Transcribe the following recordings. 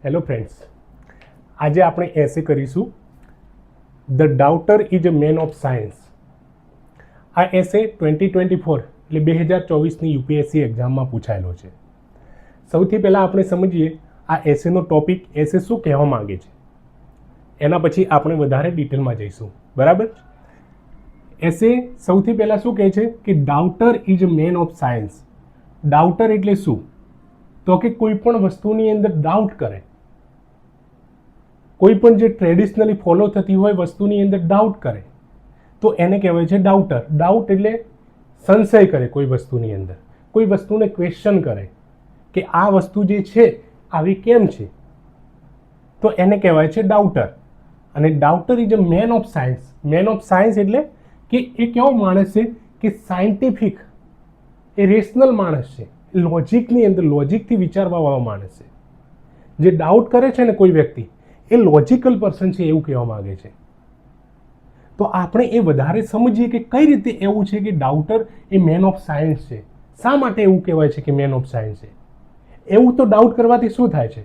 Hello friends, આજે આપણે essay કરીશું the doubter is a man of science. આ એસે 2024 એટલે 2024ની યુપીએસસી એક્ઝામમાં પૂછાયેલો છે. સૌથી પહેલાં આપણે સમજીએ આ એસેનો ટોપિક, એસે શું કહેવા માંગે છે. એના પછી આપણે વધારે ડિટેલમાં જઈશું. બરાબર. એસે સૌથી પહેલાં શું કહે છે કે doubter is a man of science. Doubter એટલે શું? તો કે કોઈ પણ વસ્તુની અંદર ડાઉટ કરે, કોઈ પણ જે ટ્રેડિશનલી ફોલો થતી હોય વસ્તુની અંદર ડાઉટ કરે તો એને કહેવાય છે ડાઉટર. ડાઉટ એટલે સંશય કરે કોઈ વસ્તુની અંદર, કોઈ વસ્તુને ક્વેશ્ચન કરે કે આ વસ્તુ જે છે આવી કેમ છે, તો એને કહેવાય છે ડાઉટર. અને doubter is a man of science. Man of science એટલે કે એ કેવો માણસ છે કે સાયન્ટિફિક, એ રેશનલ માણસ છે, લોજિકની અંદર લોજિકથી વિચારવાવાળો માણસ છે. જે ડાઉટ કરે છે ને કોઈ વ્યક્તિ, એ લોજિકલ પર્સન છે એવું કહેવા માંગે છે. તો આપણે એ વધારે સમજીએ કે કઈ રીતે એવું છે કે ડાઉટર એ મેન ઓફ સાયન્સ છે. શા માટે એવું કહેવાય છે કે મેન ઓફ સાયન્સ છે? એવું તો ડાઉટ કરવાથી શું થાય છે?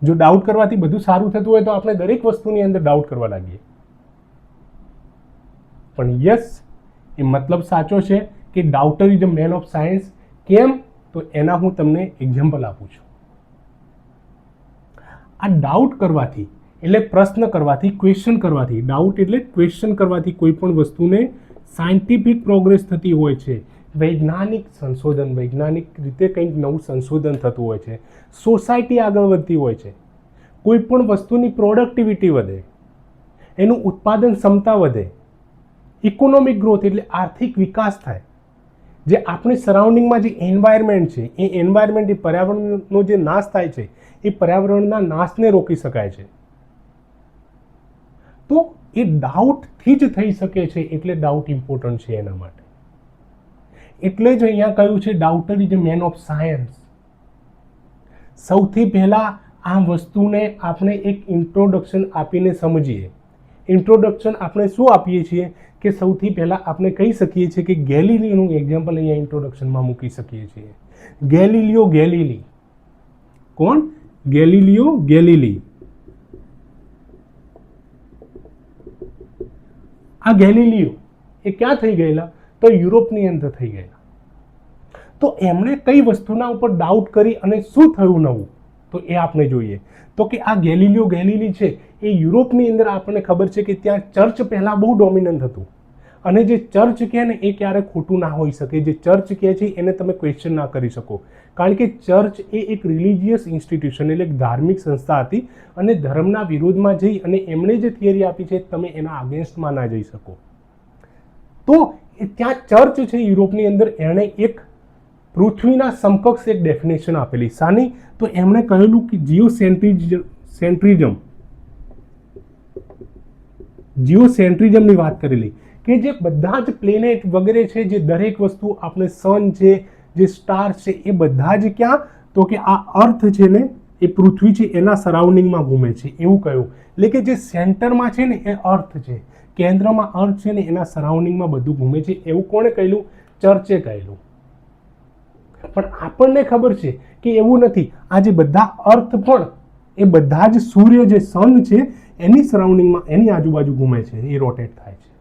જો ડાઉટ કરવાથી બધું સારું થતું હોય તો આપણે દરેક વસ્તુની અંદર ડાઉટ કરવા લાગીએ. પણ યસ, એ મતલબ સાચો છે કે doubter is a man of science. કેમ? તો એના હું તમને એક્ઝામ્પલ આપું છું. આ ડાઉટ કરવાથી એટલે પ્રશ્ન કરવાથી, ક્વેશ્ચન કરવાથી, ડાઉટ એટલે ક્વેશ્ચન કરવાથી કોઈ પણ વસ્તુને સાયન્ટિફિક પ્રોગ્રેસ થતી હોય છે. વૈજ્ઞાનિક સંશોધન, વૈજ્ઞાનિક રીતે કંઈક નવું સંશોધન થતું હોય છે. સોસાયટી આગળ વધતી હોય છે. કોઈ પણ વસ્તુની પ્રોડક્ટિવિટી વધે, એનું ઉત્પાદન ક્ષમતા વધે, ઇકોનોમિક ગ્રોથ એટલે આર્થિક વિકાસ થાય. જે આપણી સરાઉન્ડિંગમાં જે એન્વાયરમેન્ટ છે, એ એન્વાયરમેન્ટ, એ પર્યાવરણનો જે નાશ થાય છે, એ પર્યાવરણના નાશને રોકી શકાય છે. તો એ ડાઉટથી જ થઈ શકે છે, એટલે ડાઉટ ઇમ્પોર્ટન્ટ છે એના માટે. એટલે જ અહીંયા કહ્યું છે doubter is a man of science. સૌથી પહેલા આ વસ્તુને આપણે એક ઇન્ટ્રોડક્શન આપીને સમજીએ. ઇન્ટ્રોડક્શન આપણે શું આપીએ છીએ કે સૌથી પહેલા આપણે કહી શકીએ છીએ કે ગેલિલીનું એક્ઝામ્પલ અહીંયા ઇન્ટ્રોડક્શનમાં મૂકી શકીએ છીએ. ગેલિલિયો ગેલિલી. કોણ? ગેલિલિયો ગેલિલી. આ ગેલિલિયો એ ક્યાં થઈ ગયેલા? તો યુરોપની અંદર થઈ ગયેલા. તો એમણે કઈ વસ્તુના ઉપર ડાઉટ કરી અને શું થયું નવું, તો એ આપણે જોઈએ. તો કે આ ગેલિલિયો ગેલિલી છે એ યુરોપની અંદર આપણને ખબર છે કે ત્યાં ચર્ચ પહેલાં બહુ ડોમિનન્ટ હતું. અને જે ચર્ચ કહે ને એ ક્યારે ખોટું ના હોઈ શકે. જે ચર્ચ કહે છે એને તમે ક્વેશ્ચન ના કરી શકો, કારણ કે ચર્ચ એ એક રિલિજિયસ ઇન્સ્ટિટ્યુશન એટલે એક ધાર્મિક સંસ્થા હતી અને ધર્મના વિરોધમાં જઈ અને એમણે જે થિયરી આપી છે તમે એના અગેન્સ્ટમાં ના જઈ શકો. તો ત્યાં ચર્ચ છે યુરોપની અંદર, એણે એક પૃથ્વીના સમકક્ષ એક ડેફિનેશન આપેલી. શાની? તો એમણે કહેલું કે જીઓસેન્ટ્રિઝમની વાત કરેલી કે જે બધા જ પ્લેનેટ વગેરે છે, જે દરેક વસ્તુ આપણે સન છે, જે સ્ટાર છે, એ બધા જ ક્યાં? તો કે આ અર્થ છે ને એ પૃથ્વી છે એના સરાઉન્ડિંગમાં ઘૂમે છે એવું કહ્યું. એટલે કે જે સેન્ટરમાં છે ને એ અર્થ છે, કેન્દ્રમાં અર્થ છે ને એના સરાઉન્ડિંગમાં બધું ઘૂમે છે એવું કોણે કહેલું? ચર્ચે કહેલું. પણ આપણને ખબર છે કે એવું નથી. આ જે બધા અર્થ પણ એ બધા જ સૂર્ય જે સન છે એની સરાઉન્ડિંગમાં, એની આજુબાજુ ઘૂમે છે, એ રોટેટ થાય છે.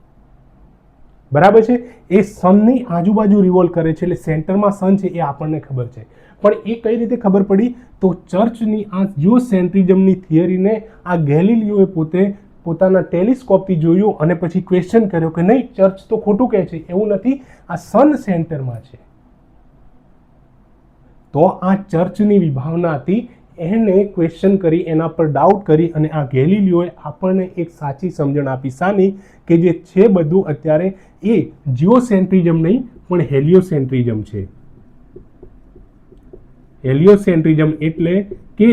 બરાબર છે. એ સનની આજુબાજુ રિવોલ્વ કરે છે, એટલે સેન્ટરમાં સન છે એ આપણને ખબર છે. પણ એ કઈ રીતે ખબર પડી? તો ચર્ચની આ જીઓસેન્ટ્રિઝમની થિયરીને આ ગેલિલિયોએ પોતે પોતાના ટેલિસ્કોપથી જોયું અને પછી ક્વેશ્ચન કર્યો કે નહીં, ચર્ચ તો ખોટું કહે છે, એવું નથી, આ સન સેન્ટરમાં છે. તો આ ચર્ચની વિભાવના હતી, એને ક્વેશ્ચન કરી, એના પર ડાઉટ કરી અને આ ગેલિલિયોએ આપણને એક સાચી સમજણ આપી. શાની? કે જે છે બધું અત્યારે એ જીઓસેન્ટ્રિઝમ નહીં પણ હેલિયોસેન્ટ્રિઝમ છે. હેલિયોસેન્ટ્રિઝમ એટલે કે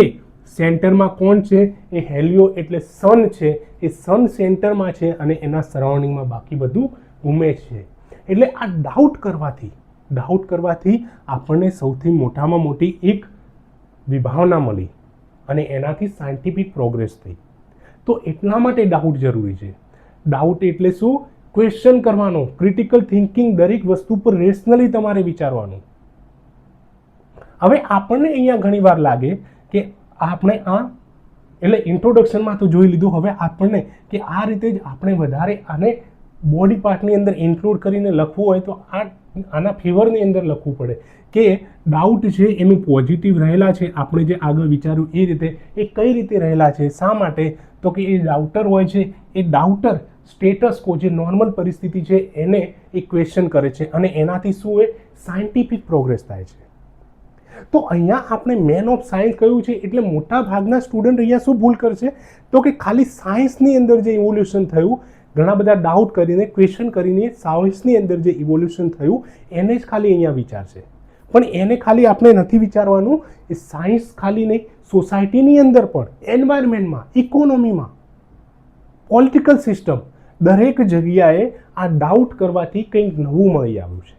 સેન્ટરમાં કોણ છે? એ હેલિયો એટલે સન છે, એ સન સેન્ટરમાં છે અને એના સરાઉન્ડિંગમાં બાકી બધું ઘૂમે છે. એટલે આ ડાઉટ કરવાથી આપણને સૌથી મોટામાં મોટી એક વિભાવના મળી અને એનાથી સાયન્ટિફિક પ્રોગ્રેસ થઈ. તો એટલા માટે ડાઉટ જરૂરી છે. ડાઉટ એટલે શું? ક્વેશ્ચન કરવાનો, ક્રિટિકલ થિંકિંગ, દરેક વસ્તુ પર રેશનલી તમારે વિચારવાનું. હવે આપણને અહીંયા ઘણી વાર લાગે કે આપણે આ એટલે ઇન્ટ્રોડક્શનમાં તો જોઈ લીધું. હવે આપણને કે આ રીતે જ આપણે વધારે આને બોડી પાર્ટની અંદર ઇન્ક્લુડ કરીને લખવું હોય તો આના ફેવરની અંદર લખવું પડે કે ડાઉટ છે એનું પોઝિટિવ રહેલા છે, આપણે જે આગળ વિચાર્યું એ રીતે એ કઈ રીતે રહેલા છે, શા માટે, તો કે એ ડાઉટર હોય છે એ ડાઉટર સ્ટેટસ કો જે નોર્મલ પરિસ્થિતિ છે એને એ ક્વેશ્ચન કરે છે અને એનાથી શું એ સાયન્ટિફિક પ્રોગ્રેસ થાય છે. તો અહીંયા આપણે મેન ઓફ સાયન્સ કહ્યું છે એટલે મોટા ભાગના સ્ટુડન્ટ અહીંયા શું ભૂલ કરશે તો કે ખાલી સાયન્સની અંદર જે ઇવોલ્યુશન થયું, ઘણા બધા ડાઉટ કરીને ક્વેશ્ચન કરીને સાયન્સની અંદર જે ઇવોલ્યુશન થયું એને જ ખાલી અહીંયા વિચારશે. પણ એને ખાલી આપણે નથી વિચારવાનું, એ સાયન્સ ખાલી નહીં, સોસાયટીની અંદર પણ, એન્વાયરમેન્ટમાં, ઇકોનોમીમાં, પોલિટિકલ સિસ્ટમ, દરેક જગ્યાએ આ ડાઉટ કરવાથી કંઈક નવું મળી આવ્યું છે.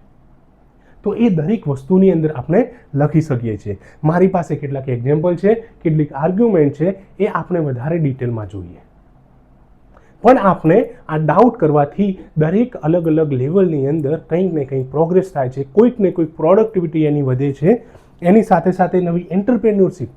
તો એ દરેક વસ્તુની અંદર આપણે લખી શકીએ છીએ. મારી પાસે કેટલાક એક્ઝામ્પલ છે, કેટલીક આર્ગ્યુમેન્ટ છે, એ આપણે વધારે ડિટેલમાં જોઈએ. પણ આપણે આ ડાઉટ કરવાથી દરેક અલગ અલગ લેવલની અંદર કંઈક ને કંઈક પ્રોગ્રેસ થાય છે, કોઈક ને કોઈક પ્રોડક્ટિવિટી એની વધે છે. એની સાથે સાથે નવી એન્ટરપ્રેન્યોરશિપ,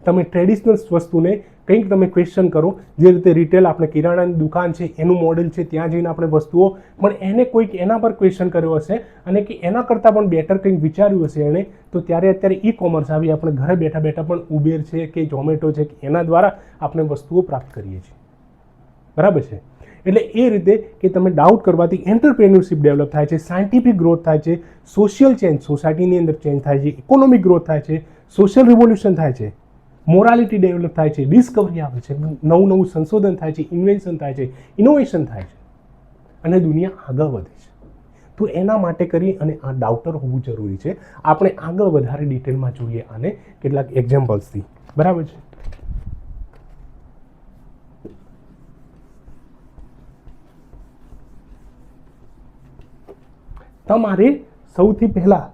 તમે ટ્રેડિશનલ વસ્તુને કંઈક તમે ક્વેશ્ચન કરો, જે રીતે રિટેલ આપણે કિરાણાની દુકાન છે એનું મોડેલ છે, ત્યાં જઈને આપણે વસ્તુઓ, પણ એને કોઈક એના પર ક્વેશ્ચન કર્યો હશે અને કે એના કરતાં પણ બેટર કંઈક વિચાર્યું હશે એણે, તો ત્યારે અત્યારે ઈ કોમર્સ આવી, આપણે ઘરે બેઠા બેઠા પણ ઉબેર છે કે ઝોમેટો છે કે એના દ્વારા આપણે વસ્તુઓ પ્રાપ્ત કરીએ છીએ. બરાબર છે. એટલે એ રીતે કે તમે ડાઉટ કરવાથી એન્ટરપ્રેન્યોરશિપ ડેવલપ થાય છે, સાયન્ટિફિક ગ્રોથ થાય છે, સોશિયલ ચેન્જ, સોસાયટીની અંદર ચેન્જ થાય છે, ઇકોનોમિક ગ્રોથ થાય છે, સોશિયલ રિવોલ્યુશન થાય છે, મોરાલિટી ડેવલપ થાય છે, ડિસ્કવરી આવે છે, નવું નવું સંશોધન થાય છે, ઇન્વેન્શન થાય છે, ઇનોવેશન થાય છે અને દુનિયા આગળ વધે છે. તો એના માટે કરી અને આ ડાઉટર હોવું જરૂરી છે. આપણે આગળ વધારે ડિટેલમાં જોઈએ આને કેટલાક એક્ઝામ્પલ્સથી. બરાબર છે. તમારે સૌથી પહેલાં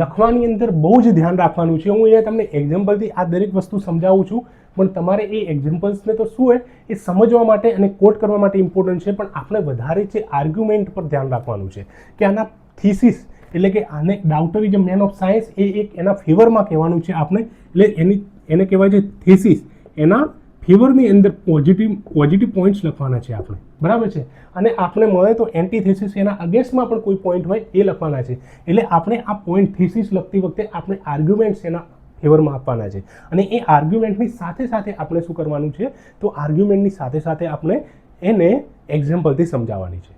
લખવાની અંદર બહુ જ ધ્યાન રાખવાનું છે. હું અહીંયા તમને એક્ઝામ્પલથી આ દરેક વસ્તુ સમજાવું છું, પણ તમારે એ એક્ઝામ્પલ્સને તો શું હોય એ સમજવા માટે અને કોટ કરવા માટે ઇમ્પોર્ટન્ટ છે, પણ આપણે વધારે છે આર્ગ્યુમેન્ટ પર ધ્યાન રાખવાનું છે કે આના થીસીસ એટલે કે આને ડાઉટરિઝમ મેન ઓફ સાયન્સ એ એક એના ફેવરમાં કહેવાનું છે આપણે, એટલે એને કહેવાય છે થીસીસ. એના ફેવરની અંદર પોઝિટિવ પોઈન્ટ્સ લખવાના છે આપણે. બરાબર છે. અને આપણે મળે તો એન્ટીથીસીસ એના અગેન્સ્ટમાં પણ કોઈ પોઈન્ટ હોય એ લખવાના છે. એટલે આપણે આ પોઈન્ટ થીસીસ લખતી વખતે આપણે આર્ગ્યુમેન્ટ્સ એના ફેવરમાં આપવાના છે. અને એ આર્ગ્યુમેન્ટની સાથે સાથે આપણે શું કરવાનું છે, તો આર્ગ્યુમેન્ટની સાથે સાથે આપણે એને એક્ઝામ્પલથી સમજાવવાની છે.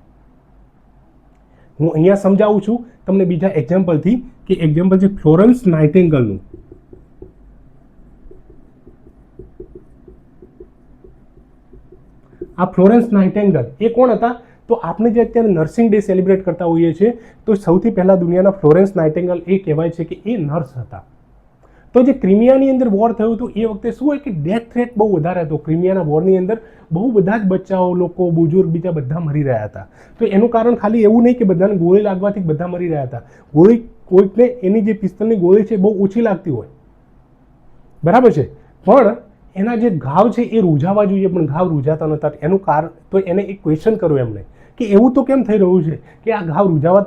હું અહીંયા સમજાવું છું તમને બીજા એક્ઝામ્પલથી, કે એક્ઝામ્પલ છે ફ્લોરન્સ નાઇટિંગેલનું. આ ફ્લોરન્સ નાઇટિંગેલ એ કોણ હતા, તો આપણે જે અત્યારે નર્સિંગ ડે સેલિબ્રેટ કરતા હોઈએ છીએ, તો સૌથી પહેલાં દુનિયાના ફ્લોરન્સ નાઇટિંગેલ એ કહેવાય છે કે એ નર્સ હતા. તો જે ક્રિમિયાની અંદર વોર થયું હતું એ વખતે શું હોય કે ડેથ થ્રેટ બહુ વધારે હતો. ક્રિમિયાના વોરની અંદર બહુ બધા જ બચ્ચાઓ, લોકો, બુજુર્ગ બીજા બધા મરી રહ્યા હતા. તો એનું કારણ ખાલી એવું નહીં કે બધાને ગોળી લાગવાથી બધા મરી રહ્યા હતા. ગોળી કોઈકને એની જે પિસ્તલની ગોળી છે બહુ ઓછી લાગતી હોય, બરાબર છે, પણ એના જે ઘાવ છે એ રૂઝાવા જોઈએ, પણ ઘાવ રૂઝાતા નહોતા. એનું કારણ તો એને એક ક્વેશ્ચન કર્યું એમણે કે એવું તો કેમ થઈ રહ્યું છે કે આ ઘાવ રૂઝાવા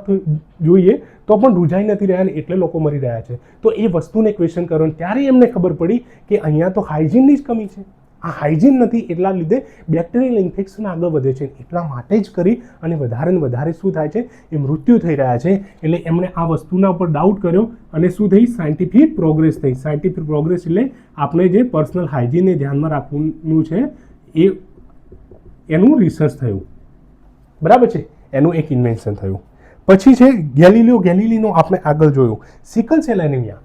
જોઈએ તો પણ રૂઝાઈ નથી રહ્યા ને એટલે લોકો મરી રહ્યા છે. તો એ વસ્તુને ક્વેશ્ચન કર્યો, ત્યારે એમને ખબર પડી કે અહીંયા તો હાઇજીનની જ કમી છે. આ હાઇજીન નથી, એટલા લીધે બેક્ટેરિયલ ઇન્ફેક્શન આગળ વધે છે. એટલા માટે જ કરી અને વધારે ને વધારે શું થાય છે, એ મૃત્યુ થઈ રહ્યા છે. એટલે એમણે આ વસ્તુના ઉપર ડાઉટ કર્યો અને શું થઈ, સાયન્ટિફિક પ્રોગ્રેસ થઈ. સાયન્ટિફિક પ્રોગ્રેસ એટલે આપણે જે પર્સનલ હાઇજીનને ધ્યાનમાં રાખવાનું છે એ એનું રિસર્ચ થયું. બરાબર છે. એનું એક ઇન્વેન્શન થયું. પછી છે ગેલિલીનો આપણે આગળ જોયું સિકલ સેલ એનિમિયા.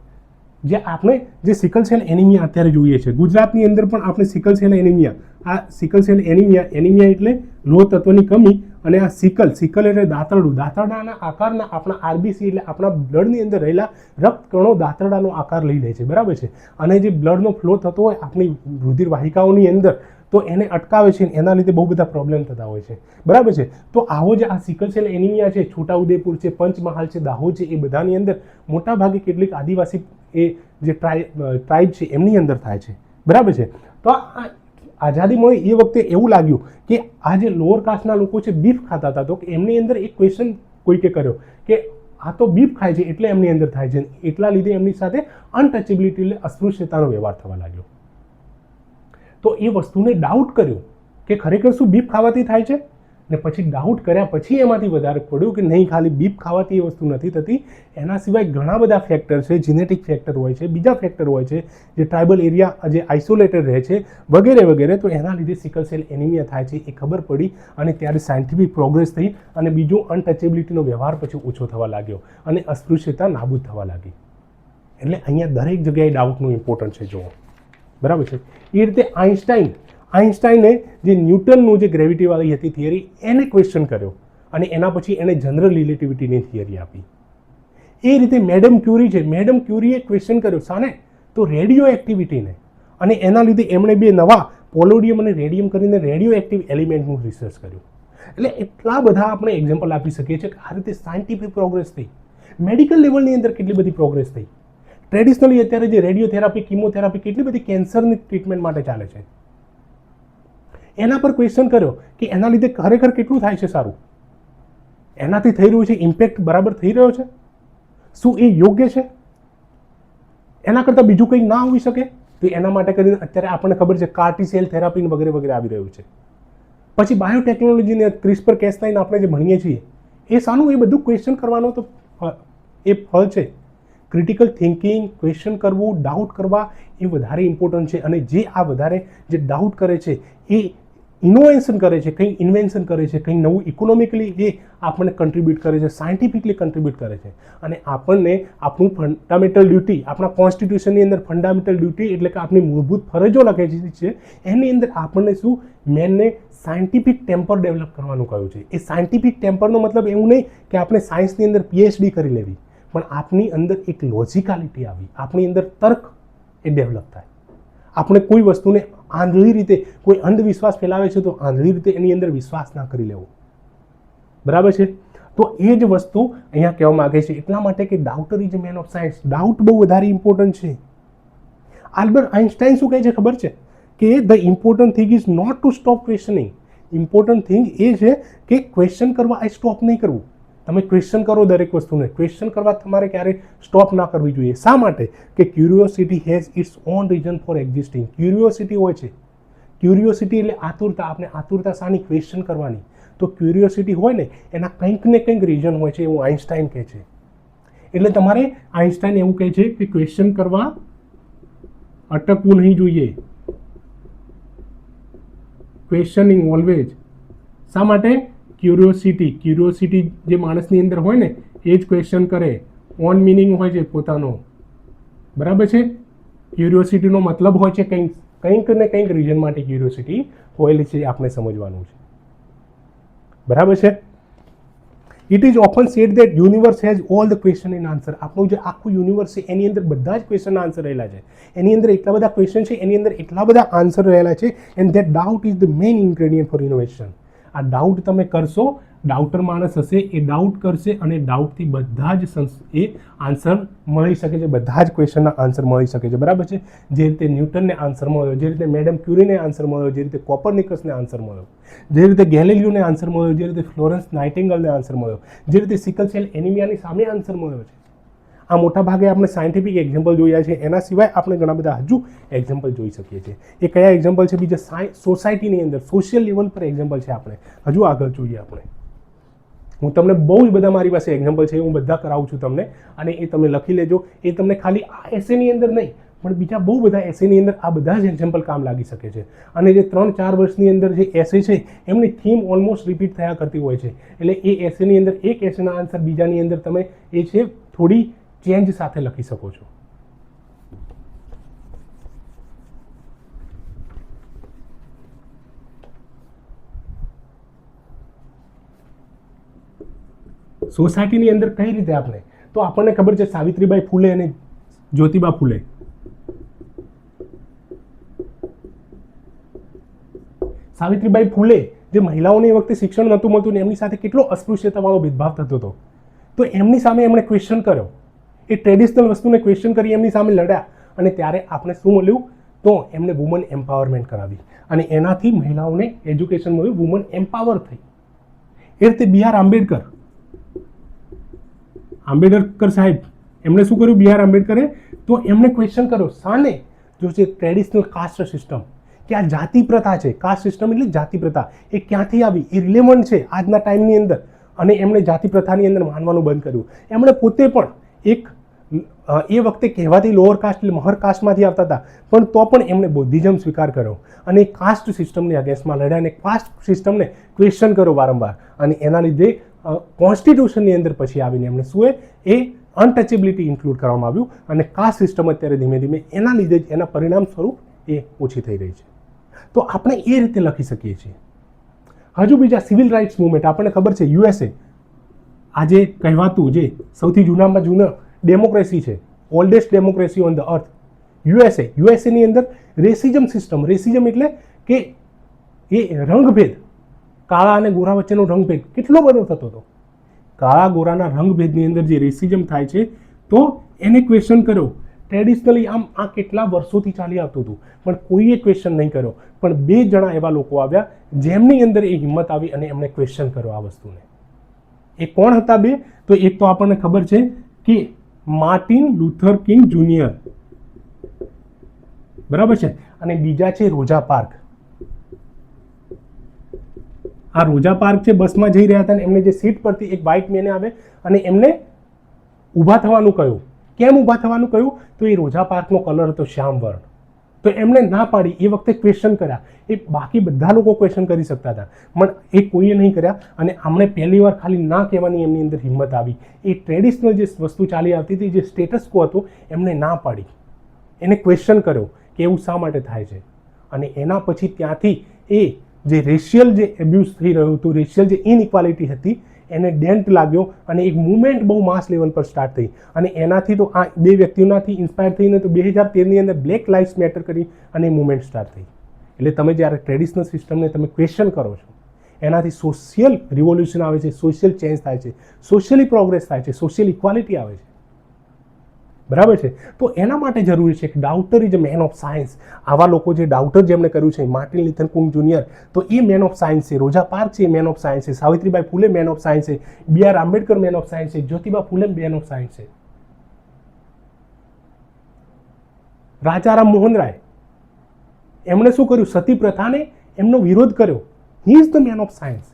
જે સિકલ સેલ એનિમિયા અત્યારે જોઈએ છે ગુજરાતની અંદર પણ આપણે સિકલ સેલ એનિમિયા, આ સિકલ સેલ એનિમિયા એટલે લોહ તત્વની કમી, અને આ સિકલ એટલે દાંતરડાના આકારના આપણા આરબીસી એટલે આપણા બ્લડની અંદર રહેલા રક્તકણો દાંતરડાનો આકાર લઈ લે છે. બરાબર છે. અને જે બ્લડનો ફ્લો થતો હોય આપણી રુધિર વાહિકાઓની અંદર, તો એને અટકાવે છે, એના લીધે બહુ બધા પ્રોબ્લેમ થતા હોય છે. બરાબર છે. તો આવો જે આ સિકલ સેલ એનિમિયા છે, છોટાઉદેપુર છે, પંચમહાલ છે, દાહોદ છે, એ બધાની અંદર મોટા ભાગે કેટલીક આદિવાસી એ જે ટ્રાઇબ છે એમની અંદર થાય છે. બરાબર છે. તો આઝાદી મળી એ વખતે એવું લાગ્યું કે આ જે લોઅર કાસ્ટના લોકો છે બીફ ખાતા હતા, તો એમની અંદર એક ક્વેશ્ચન કોઈકે કર્યો કે આ તો બીફ ખાય છે એટલે એમની અંદર થાય છે, એટલા લીધે એમની સાથે અનટચેબિલિટી એટલે અસ્પૃશ્યતાનો વ્યવહાર થવા લાગ્યો. તો એ વસ્તુને ડાઉટ કર્યો કે ખરેખર શું બીફ ખાવાથી થાય છે, ને પછી ડાઉટ કર્યા પછી એમાંથી વધારે પડ્યું કે નહીં, ખાલી બીફ ખાવાથી એ વસ્તુ નથી થતી, એના સિવાય ઘણા બધા ફેક્ટર છે, જીનેટિક ફેક્ટર હોય છે, બીજા ફેક્ટર હોય છે, જે ટ્રાઇબલ એરિયા જે આઇસોલેટેડ રહે છે વગેરે વગેરે. તો એના લીધે સિકલ સેલ એનિમિયા થાય છે એ ખબર પડી અને ત્યારે સાયન્ટિફિક પ્રોગ્રેસ થઈ અને બીજું અનટચેબિલિટીનો વ્યવહાર પછી ઓછો થવા લાગ્યો અને અસ્પૃશ્યતા નાબૂદ થવા લાગી. એટલે અહીંયા દરેક જગ્યાએ ડાઉટનું ઇમ્પોર્ટન્ટ છે જુઓ, બરાબર છે. એ રીતે આઇન્સ્ટાઈને જે ન્યૂટનનું જે ગ્રેવિટીવાળી હતી થિયરી એને ક્વેશ્ચન કર્યો અને એના પછી એને જનરલ રિલેટિવિટીની થિયરી આપી. એ રીતે મેડમ ક્યુરી છે, મેડમ ક્યુરીએ ક્વેશ્ચન કર્યો શાને, તો રેડિયો એક્ટિવિટીને, અને એના લીધે એમણે બે નવા પોલોડિયમ અને રેડિયમ કરીને રેડિયો એક્ટિવ એલિમેન્ટનું રિસર્ચ કર્યું. એટલે એટલા બધા આપણે એક્ઝામ્પલ આપી શકીએ છીએ કે આ રીતે સાયન્ટિફિક પ્રોગ્રેસ થઈ. મેડિકલ લેવલની અંદર કેટલી બધી પ્રોગ્રેસ થઈ. ટ્રેડિશનલી અત્યારે જે રેડિયોથેરાપી, કિમોથેરાપી કેટલી બધી કેન્સરની ટ્રીટમેન્ટ માટે ચાલે છે, એના પર ક્વેશ્ચન કર્યો કે એના લીધે ખરેખર કેટલું થાય છે સારું, એનાથી થઈ રહ્યું છે ઇમ્પેક્ટ બરાબર થઈ રહ્યો છે, શું એ યોગ્ય છે, એના કરતાં બીજું કંઈ ના હોઈ શકે. તો એના માટે કરીને અત્યારે આપણને ખબર છે કાર્ટી સેલ થેરાપી વગેરે વગેરે આવી રહ્યું છે. પછી બાયોટેકનોલોજીને ક્રિસ્પર કેસ9 આપણે જે ભણીએ છીએ એ શાનું, એ બધું ક્વેશ્ચન કરવાનો તો એ ફળ છે. ક્રિટિકલ થિંકિંગ, ક્વેશ્ચન કરવું, ડાઉટ કરવા એ વધારે ઇમ્પોર્ટન્ટ છે. અને જે આ વધારે જે ડાઉટ કરે છે એ ઇનોવેશન કરે છે, કંઈ ઇન્વેન્શન કરે છે, કંઈ નવું ઇકોનોમિકલી એ આપણને કન્ટ્રીબ્યુટ કરે છે, સાયન્ટિફિકલી કન્ટ્રીબ્યુટ કરે છે. અને આપણને આપણું ફંડામેન્ટલ ડ્યુટી, આપણા કોન્સ્ટિટ્યુશનની અંદર ફંડામેન્ટલ ડ્યુટી એટલે કે આપણી મૂળભૂત ફરજો લખેલી છે, એની અંદર આપણને શું મેનને સાયન્ટિફિક ટેમ્પર ડેવલપ કરવાનું કહ્યું છે. એ સાયન્ટિફિક ટેમ્પરનો મતલબ એવું નહીં કે આપણે સાયન્સની અંદર PhD કરી લેવી, પણ આપની અંદર એક લોજિકાલિટી આવી, આપણી અંદર તર્ક એ ડેવલપ થાય. આપણે કોઈ વસ્તુને આંધળી રીતે, કોઈ અંધવિશ્વાસ ફેલાવે છે તો આંધળી રીતે એની અંદર વિશ્વાસ ના કરી લેવો, બરાબર છે. તો એ જ વસ્તુ અહીંયા કહેવા માંગે છે. એટલા માટે કે doubter is man of science. Doubt બહુ વધારે ઇમ્પોર્ટન્ટ છે. આલ્બર્ટ આઇન્સ્ટાઈન શું કહે છે ખબર છે કે the important thing is not to stop questioning. Important thing એ છે કે ક્વેશ્ચન કરવા એ સ્ટોપ નહીં કરવું. તમે ક્વેશ્ચન કરો દરેક વસ્તુને, ક્વેશ્ચન કરવા તમારે ક્યારેય સ્ટોપ ના કરવી જોઈએ. શા માટે? કે curiosity has it's on reason four existing. Curiosity હોય છે, ક્યુરિયોસિટી એટલે આતુરતા. આપણે આતુરતા શાની? ક્વેશ્ચન કરવાની. તો ક્યુરિયોસિટી હોય ને એના કંઈક ને કંઈક રીઝન હોય છે, એવું આઇન્સ્ટાઈન કહે છે. એટલે તમારે આઇન્સ્ટાઈન એવું કહે છે કે ક્વેશ્ચન કરવા અટકવું નહીં જોઈએ. Questioning always. શા માટે? ક્યુરિયોસિટી જે માણસની અંદર હોય ને એ જ ક્વેશ્ચન કરે. ઓન મિનિંગ હોય છે પોતાનો, બરાબર છે. ક્યુરિયોસિટીનો મતલબ હોય છે કંઈક ને કંઈક રીઝન માટે ક્યુરિયોસિટી હોયેલી છે, આપણે સમજવાનું છે, બરાબર છે. It is often said that universe has all the question in answer. આપણું જે આખું યુનિવર્સ છે એની અંદર બધા જ ક્વેશ્ચનના આન્સર રહેલા છે. એની અંદર એટલા બધા ક્વેશ્ચન છે, એની અંદર એટલા બધા આન્સર રહેલા છે. And that doubt is the main ingredient for innovation. આ ડાઉટ તમે કરશો, ડાઉટર માણસ હશે એ ડાઉટ કરશે અને ડાઉટથી બધા જ એ આન્સર મળી શકે છે, બધા જ ક્વેશ્ચનના આન્સર મળી શકે છે, બરાબર છે. જે રીતે ન્યૂટનને આન્સર મળ્યો, જે રીતે મેડમ ક્યુરીને આન્સર મળ્યો, જે રીતે કોપરનિકસને આન્સર મળ્યો, જે રીતે ગેલિલિયોને આન્સર મળ્યો, જે રીતે ફ્લોરેન્સ નાઇટિંગેલને આન્સર મળ્યો, જે રીતે સિકલ સેલ એનિમિયાની સામે આન્સર મળ્યો છે. આ મોટા ભાગે આપણે સાયન્ટિફિક એક્ઝામ્પલ જોયા છે. એના સિવાય આપણે ઘણા બધા હજુ એક્ઝામ્પલ જોઈ શકીએ છીએ. એ કયા એક્ઝામ્પલ છે? બીજા સોસાયટીની અંદર સોશિયલ લેવલ પર એક્ઝામ્પલ છે. આપણે હજુ આગળ જોઈએ. આપણે હું તમને બહુ જ બધા મારી પાસે એક્ઝામ્પલ છે, હું બધા કરાવું છું તમને, અને એ તમે લખી લેજો. એ તમને ખાલી આ એસેની અંદર નહીં પણ બીજા બહુ બધા એસેની અંદર આ બધા જ એક્ઝામ્પલ કામ લાગી શકે છે. અને જે 3-4 વર્ષની અંદર જે એસે છે એમની થીમ ઓલમોસ્ટ રિપીટ થયા કરતી હોય છે. એટલે એ એસેની અંદર એક એસેના આન્સર બીજાની અંદર તમે એ છે થોડી ચેન્જ સાથે લખી શકો છો. સોસાયટીની અંદર કઈ રીતે આપણે, તો આપણને ખબર છે સાવિત્રીબાઈ ફૂલે અને જ્યોતિબા ફૂલે. સાવિત્રીબાઈ ફૂલે જે મહિલાઓને એ વખતે શિક્ષણ નહોતું મળતું ને એમની સાથે કેટલો અસ્પૃશ્યતાવાળો ભેદભાવ થતો હતો, તો એમની સામે એમણે ક્વેશ્ચન કર્યો. એ ટ્રેડિશનલ વસ્તુને ક્વેશ્ચન કરી એમની સામે લડ્યા અને ત્યારે આપણે શું મળ્યું? તો એમને વુમન એમ્પાવરમેન્ટ કરાવી અને એનાથી મહિલાઓને એજ્યુકેશન મળ્યું, વુમન એમ્પાવર થઈ. એ રીતે BR આંબેડકર સાહેબ એમણે શું કર્યું? BR આંબેડકરે તો એમણે ક્વેશ્ચન કર્યો શાને? જો છે ટ્રેડિશનલ કાસ્ટ સિસ્ટમ, કે આ જાતિ પ્રથા છે, કાસ્ટ સિસ્ટમ એટલે જાતિ પ્રથા, એ ક્યાંથી આવી, એ રિલેવન્ટ છે આજના ટાઈમની અંદર. અને એમણે જાતિ પ્રથાની અંદર માનવાનું બંધ કર્યું. એમણે પોતે પણ એક એ વખતે કહેવાતી લોઅર કાસ્ટ એટલે મહર કાસ્ટમાંથી આવતા હતા, પણ તો પણ એમણે બૌદ્ધિઝમ સ્વીકાર કર્યો અને કાસ્ટ સિસ્ટમને અગેન્સ્ટમાં લડ્યા અને કાસ્ટ સિસ્ટમને ક્વેશ્ચન કર્યો વારંવાર. અને એના લીધે કોન્સ્ટિટ્યુશનની અંદર પછી આવીને એમણે શું એ અનટચેબિલિટી ઇન્ક્લુડ કરવામાં આવ્યું અને કાસ્ટ સિસ્ટમ અત્યારે ધીમે ધીમે એના લીધે જ એના પરિણામ સ્વરૂપ એ ઓછી થઈ રહી છે. તો આપણે એ રીતે લખી શકીએ છીએ. હજુ બીજા સિવિલ રાઇટ્સ મુવમેન્ટ આપણને ખબર છે, યુએસએ આજે કહેવાતું જે સૌથી જૂનામાં જૂના ડેમોક્રેસી છે, oldest democracy on the earth, યુએસએની અંદર રેસિઝમ સિસ્ટમ, રેસિઝમ એટલે કે એ રંગભેદ, કાળા અને ગોરા વચ્ચેનો રંગભેદ કેટલો બધો થતો હતો. કાળા ગોરાના રંગભેદની અંદર જે રેસિઝમ થાય છે તો એને ક્વેશ્ચન કર્યો. ટ્રેડિશનલી આ કેટલા વર્ષોથી ચાલી આવતું હતું પણ કોઈએ ક્વેશ્ચન નહીં કર્યો. પણ 2 જણા એવા લોકો આવ્યા જેમની અંદર એ હિંમત આવી અને એમણે ક્વેશ્ચન કર્યો આ વસ્તુને. એ કોણ હતા 2? તો એક તો આપણને ખબર છે કે માર્ટિન લૂથર કિંગ જુનિયર, બરાબર છે, અને બીજા છે રોઝા પાર્ક. આ રોઝા પાર્ક છે, બસમાં જઈ રહ્યા હતા અને એમને જે સીટ પરથી એક વ્હાઇટ મેને આવે અને એમને ઊભા થવાનું કહ્યું. કેમ ઊભા થવાનું કહ્યું? તો એ રોઝા પાર્કનો કલર હતો શ્યામ વર્ણ. તો એમણે ના પાડી. એ વખતે ક્વેશ્ચન કર્યા. એ બાકી બધા લોકો ક્વેશ્ચન કરી શકતા હતા પણ એ કોઈએ નહીં કર્યા અને આમણે પહેલી વાર ખાલી ના કહેવાની એમની અંદર હિંમત આવી. એ ટ્રેડિશનલ જે વસ્તુ ચાલી આવતી હતી, જે સ્ટેટસ કો હતો, એમણે ના પાડી, એને ક્વેશ્ચન કર્યો કે એવું શા માટે થાય છે. અને એના પછી ત્યાંથી એ જે રેશિયલ જે એબ્યુઝ થઈ રહ્યું હતું, રેશિયલ જે ઇનઇક્વાલિટી હતી, એને ડેન્ટ લાગ્યો અને એક મુવમેન્ટ બહુ માસ લેવલ પર સ્ટાર્ટ થઈ. અને એનાથી તો આ 2 વ્યક્તિઓનાથી ઇન્સ્પાયર થઈને તો 2013ની અંદર બ્લેક લાઇવ્સ મેટર કરી અને એ મુવમેન્ટ સ્ટાર્ટ થઈ. એટલે તમે જ્યારે ટ્રેડિશનલ સિસ્ટમને તમે ક્વેશ્ચન કરો છો, એનાથી સોશિયલ રિવોલ્યુશન આવે છે, સોશિયલ ચેન્જ થાય છે, સોશિયલી પ્રોગ્રેસ થાય છે, સોશિયલ ઇક્વાલિટી આવે છે, બરાબર છે. તો એના માટે જરૂરી છે કે doubter is a man of science. આવા લોકો જે ડાઉટર જેમણે કર્યું છે, માર્ટિન લ્યુથર કિંગ જુનિયર, તો એ મેન ઓફ સાયન્સ છે. રોઝા પાર્ક છે, એ મેન ઓફ સાયન્સ છે. સાવિત્રીબાઈ ફૂલે મેન ઓફ સાયન્સ છે. BR Ambedkar main of science છે. જ્યોતિબા ફૂલે મેન ઓફ સાયન્સ છે. રાજારામ મોહન રાય, એમણે શું કર્યું? સતી પ્રથાને એમનો વિરોધ કર્યો. He is the man of science.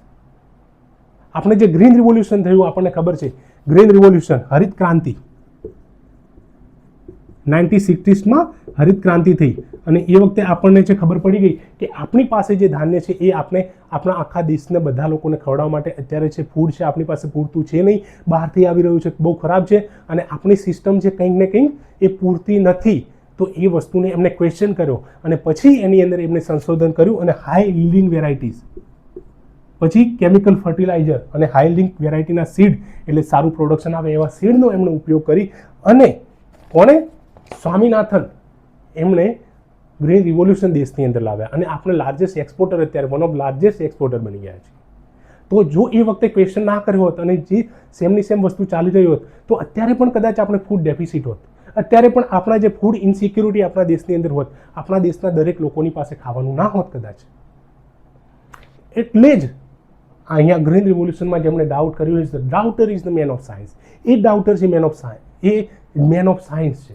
આપણે જે ગ્રીન રિવોલ્યુશન થયું આપણને ખબર છે, ગ્રીન રિવોલ્યુશન, હરિત ક્રાંતિ, 1960માં હરિત ક્રાંતિ થઈ અને એ વખતે આપણને જે ખબર પડી ગઈ કે આપણી પાસે જે ધાન્ય છે એ આપણે આપણા આખા દેશને બધા લોકોને ખવડાવવા માટે અત્યારે છે ફૂડ છે, આપણી પાસે પૂરતું છે નહીં, બહારથી આવી રહ્યું છે, બહુ ખરાબ છે અને આપણી સિસ્ટમ છે કંઈક ને કંઈક એ પૂરતી નથી. તો એ વસ્તુને એમને ક્વેશ્ચન કર્યો અને પછી એની અંદર એમને સંશોધન કર્યું અને હાઈ યીલ્ડિંગ વેરાયટીઝ, પછી કેમિકલ ફર્ટિલાઇઝર અને હાઈ યીલ્ડિંગ વેરાયટીના સીડ, એટલે સારું પ્રોડક્શન આવે એવા સીડનો એમણે ઉપયોગ કરી અને કોણે? સ્વામિનાથન, એમણે ગ્રીન રિવોલ્યુશન દેશની અંદર લાવ્યા અને આપણે લાર્જેસ્ટ એક્સપોર્ટર, અત્યારે વન ઓફ લાર્જેસ્ટ એક્સપોર્ટર બની ગયા છે. તો જો એ વખતે ક્વેશ્ચન ના કર્યો હોત અને જે સેમની સેમ વસ્તુ ચાલી રહી હોત તો અત્યારે પણ કદાચ આપણે ફૂડ ડેફિસિટ હોત, અત્યારે પણ આપણા જે ફૂડ ઇનસિક્યુરિટી આપણા દેશની અંદર હોત, આપણા દેશના દરેક લોકોની પાસે ખાવાનું ના હોત કદાચ. એટલે જ અહીંયા ગ્રીન રિવોલ્યુશનમાં જેમણે ડાઉટ કર્યું is the doubter is the man of science. એ ડાઉટર છે મેન ઓફ સાયન્સ, એ મેન ઓફ સાયન્સ છે.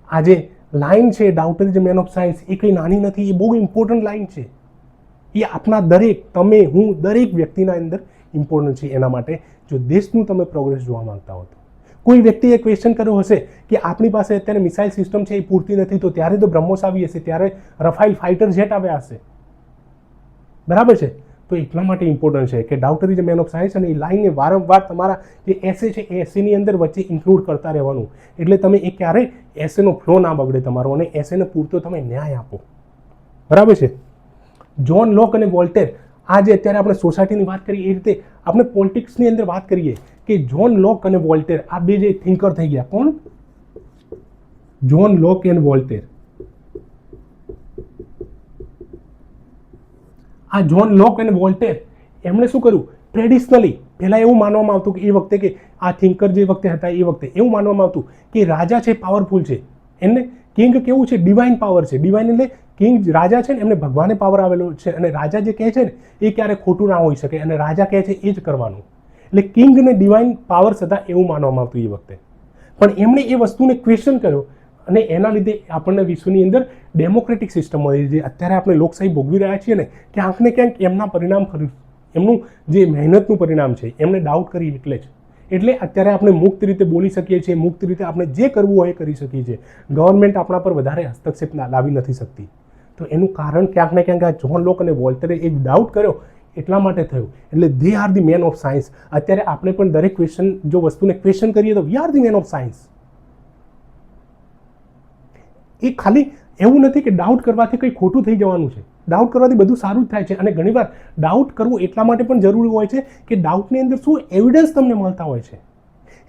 આ જે લાઈન છે doubter is the man of science, એ કંઈ નાની નથી, એ બહુ ઇમ્પોર્ટન્ટ લાઈન છે. એ આપણા દરેક, તમે, હું, દરેક વ્યક્તિના અંદર ઇમ્પોર્ટન્ટ છે. એના માટે જો દેશનું તમે પ્રોગ્રેસ જોવા માંગતા હો તો કોઈ વ્યક્તિએ ક્વેશ્ચન કર્યો હશે કે આપણી પાસે અત્યારે મિસાઇલ સિસ્ટમ છે એ પૂરતી નથી, તો ત્યારે તો બ્રહ્મોસ આવી હશે, ત્યારે રફાઇલ ફાઇટર જેટ આવ્યા હશે, બરાબર છે. તો એટલા માટે ઇમ્પોર્ટન્ટ છે કે doubter is a man of science અને એ લાઈનને વારંવાર તમારા જે એસે છે એ એસેની અંદર વચ્ચે ઇન્ક્લુડ કરતા રહેવાનું. એટલે તમે એ ક્યારેય એસેનો ફ્લો ના બગડે તમારો અને એસેને પૂરતો તમે ન્યાય આપો, બરાબર છે. જ્હોન લોક અને વોલ્ટેર, આ જે અત્યારે આપણે સોસાયટીની વાત કરીએ એ રીતે આપણે પોલિટિક્સની અંદર વાત કરીએ કે જ્હોન લોક અને વોલ્ટેર આ બે જે થિંકર થઈ ગયા. કોણ? John Locke and Voltaire. આ જ્હોન લોક અને વોલ્ટેર એમણે શું કર્યું? ટ્રેડિશનલી પહેલાં એવું માનવામાં આવતું કે એ વખતે કે આ થિંકર જે વખતે હતા એ વખતે એવું માનવામાં આવતું કે રાજા છે પાવરફુલ છે, એમને કિંગ કેવું છે? ડિવાઇન પાવર છે. ડિવાઇન એટલે કિંગ રાજા છે ને એમને ભગવાને પાવર આવેલો છે અને રાજા જે કહે છે ને એ ક્યારે ખોટું ના હોઈ શકે અને રાજા કહે છે એ જ કરવાનું. એટલે કિંગ ને ડિવાઇન પાવર્સ હતા એવું માનવામાં આવતું એ વખતે. પણ એમણે એ વસ્તુને ક્વેશ્ચન કર્યો અને એના લીધે આપણને વિશ્વની અંદર ડેમોક્રેટિક સિસ્ટમ મળી છે. અત્યારે આપણે લોકશાહી ભોગવી રહ્યા છીએ ને, ક્યાંક ને ક્યાંક એમના પરિણામ એમનું જે મહેનતનું પરિણામ છે એમને ડાઉટ કરી એટલે અત્યારે આપણે મુક્ત રીતે બોલી શકીએ છીએ, મુક્ત રીતે આપણે જે કરવું હોય એ કરી શકીએ છીએ. ગવર્મેન્ટ આપણા પર વધારે હસ્તક્ષેપ લાવી નથી શકતી. તો એનું કારણ ક્યાંક ને ક્યાંક આ જ્હોન લોક અને વોલ્ટરે એક ડાઉટ કર્યો એટલા માટે થયું. એટલે they are the man of science. અત્યારે આપણે પણ દરેક ક્વેશ્ચન જો વસ્તુને ક્વેશ્ચન કરીએ તો we are the man of science. એ ખાલી એવું નથી કે ડાઉટ કરવાથી કંઈ ખોટું થઈ જવાનું છે. ડાઉટ કરવાથી બધું સારું જ થાય છે. અને ઘણીવાર ડાઉટ કરવું એટલા માટે પણ જરૂરી હોય છે કે ડાઉટની અંદર શું એવિડન્સ તમને મળતા હોય છે.